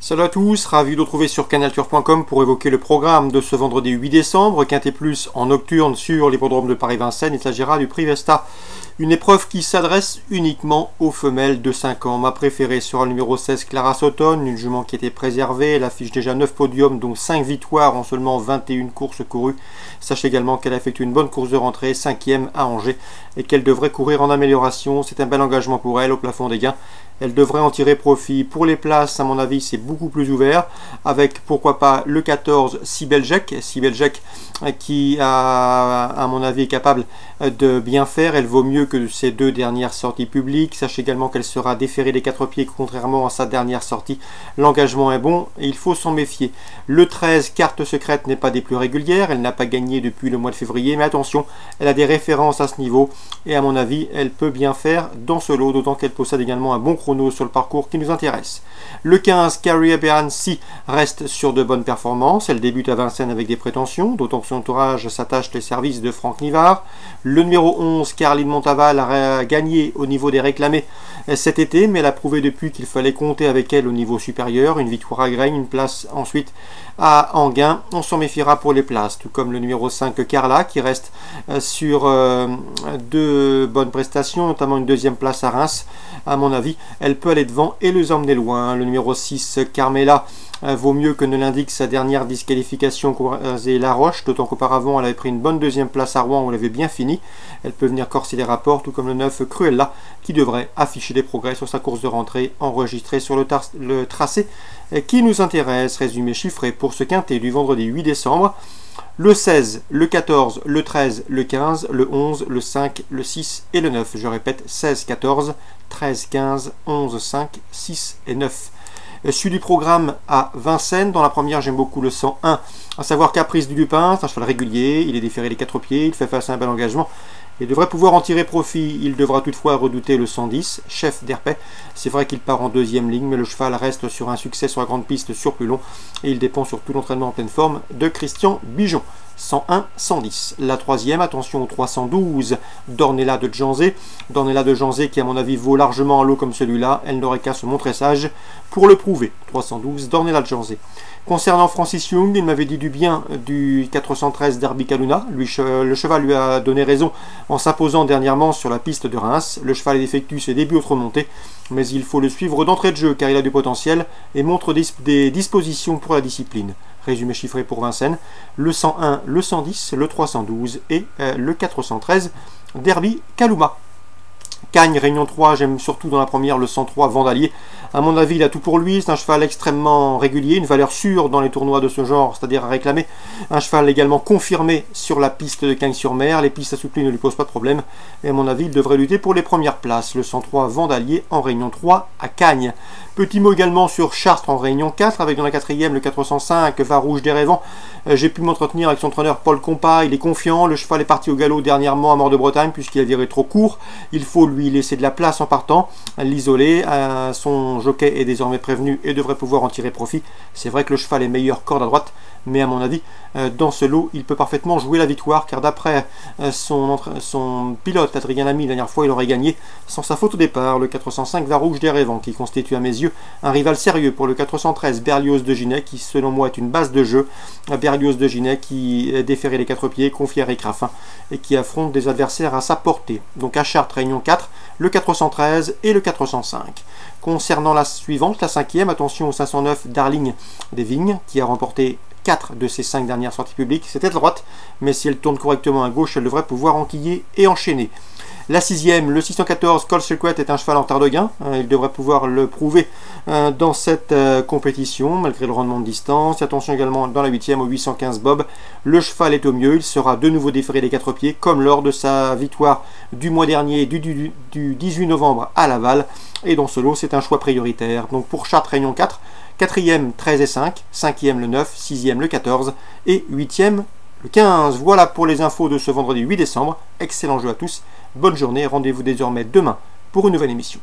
Salut à tous, ravi de vous retrouver sur canalturf.com pour évoquer le programme de ce vendredi 8 décembre, Quintet Plus en nocturne sur l'hippodrome de Paris-Vincennes. Il s'agira du prix Vesta, une épreuve qui s'adresse uniquement aux femelles de 5 ans. Ma préférée sera le numéro 16, Clara Sauton, une jument qui était préservée. Elle affiche déjà 9 podiums, dont 5 victoires en seulement 21 courses courues. Sachez également qu'elle a effectué une bonne course de rentrée, 5e à Angers, et qu'elle devrait courir en amélioration. C'est un bel engagement pour elle au plafond des gains. Elle devrait en tirer profit. Pour les places, à mon avis, c'est beaucoup plus ouvert, avec pourquoi pas le 14, Sibeljack qui, à mon avis, est capable de bien faire. Elle vaut mieux que ses deux dernières sorties publiques. Sachez également qu'elle sera déférée des 4 pieds, contrairement à sa dernière sortie. L'engagement est bon et il faut s'en méfier. Le 13, Carte Secrète, n'est pas des plus régulières. Elle n'a pas gagné depuis le mois de février, mais attention, elle a des références à ce niveau et à mon avis, elle peut bien faire dans ce lot, d'autant qu'elle possède également un bon chrono sur le parcours qui nous intéresse. Le 15, Carrie Aberrancy, reste sur de bonnes performances. Elle débute à Vincennes avec des prétentions, d'autant que son entourage s'attache les services de Franck Nivard. Le numéro 11, Caroline Montaval, a gagné au niveau des réclamés cet été, mais elle a prouvé depuis qu'il fallait compter avec elle au niveau supérieur. Une victoire à Graines, une place ensuite à Enghien. On s'en méfiera pour les places, tout comme le numéro 5, Carla, qui reste sur deux bonnes prestations, notamment une deuxième place à Reims. À mon avis, elle peut aller devant et les emmener loin. Le numéro 6, Carmela, vaut mieux que ne l'indique sa dernière disqualification croisée La Roche, d'autant qu'auparavant elle avait pris une bonne deuxième place à Rouen où elle avait bien fini. Elle peut venir corser les rapports, tout comme le 9, Cruella, qui devrait afficher des progrès sur sa course de rentrée enregistrée sur le tracé qui nous intéresse. Résumé chiffré pour ce quintet du vendredi 8 décembre. Le 16, le 14, le 13, le 15, le 11, le 5, le 6 et le 9. Je répète, 16, 14, 13, 15, 11, 5, 6 et 9. Celui du programme à Vincennes. Dans la première, j'aime beaucoup le 101, à savoir Caprice du Lupin. C'est un cheval régulier, il est déféré les 4 pieds, il fait face à un bel engagement. Il devrait pouvoir en tirer profit. Il devra toutefois redouter le 110, Chef d'Herpet. C'est vrai qu'il part en deuxième ligne, mais le cheval reste sur un succès sur la grande piste sur plus long. Et il dépend surtout l'entraînement en pleine forme de Christian Bijon. 101, 110. La troisième, attention au 312, Dornella de Janzé. Dornella de Janzé qui à mon avis vaut largement un lot comme celui-là. Elle n'aurait qu'à se montrer sage pour le prouver. 312, Dornella de Janzé. Concernant Francis Young, il m'avait dit du bien du 413 Derby Kaluna. Le cheval lui a donné raison en s'imposant dernièrement sur la piste de Reims. Le cheval effectue ses débuts autre montée, mais il faut le suivre d'entrée de jeu car il a du potentiel et montre des dispositions pour la discipline. Résumé chiffré pour Vincennes, le 101, le 110, le 312 et le 413 Derby Kaluma. Cagnes, Réunion 3, j'aime surtout dans la première le 103 Vandalier. À mon avis, il a tout pour lui. C'est un cheval extrêmement régulier, une valeur sûre dans les tournois de ce genre, c'est-à-dire à réclamer. Un cheval également confirmé sur la piste de Cagnes-sur-Mer. Les pistes assouplies ne lui posent pas de problème. Et à mon avis, il devrait lutter pour les premières places. Le 103 Vandalier en Réunion 3 à Cagnes. Petit mot également sur Chartres en Réunion 4, avec dans la quatrième le 405 Varouge des Rêvants. J'ai pu m'entretenir avec son entraîneur Paul Compas. Il est confiant. Le cheval est parti au galop dernièrement à Mort-de-Bretagne puisqu'il a viré trop court. Il faut lui laisser de la place en partant, l'isoler. Son jockey est désormais prévenu et devrait pouvoir en tirer profit. C'est vrai que le cheval est meilleur corde à droite, mais à mon avis, dans ce lot, il peut parfaitement jouer la victoire, car d'après son pilote, Adrien Lamy, la dernière fois, il aurait gagné sans sa faute au départ. Le 405 Varouge des Rêvants, qui constitue à mes yeux un rival sérieux pour le 413 Berlioz de Ginet, qui selon moi est une base de jeu. Berlioz de Ginet qui est déféré les 4 pieds, confié à Eric Raffin, et qui affronte des adversaires à sa portée. Donc à Chartres, Réunion 4, le 413 et le 405. Concernant la suivante, la cinquième, attention au 509 Darling des Vignes, qui a remporté 4 de ses 5 dernières sorties publiques. C'était à droite, mais si elle tourne correctement à gauche, elle devrait pouvoir enquiller et enchaîner. La sixième, le 614 Col Secret est un cheval en retard de gain. Il devrait pouvoir le prouver dans cette compétition, malgré le rendement de distance. Attention également dans la huitième au 815 Bob. Le cheval est au mieux. Il sera de nouveau déféré des 4 pieds, comme lors de sa victoire du mois dernier, du 18 novembre à Laval. Et dans ce lot, c'est un choix prioritaire. Donc pour Chartres, Réunion 4, 4e 13 et 5, 5e le 9, 6e le 14 et 8e le 15. Voilà pour les infos de ce vendredi 8 décembre. Excellent jeu à tous. Bonne journée. Rendez-vous désormais demain pour une nouvelle émission.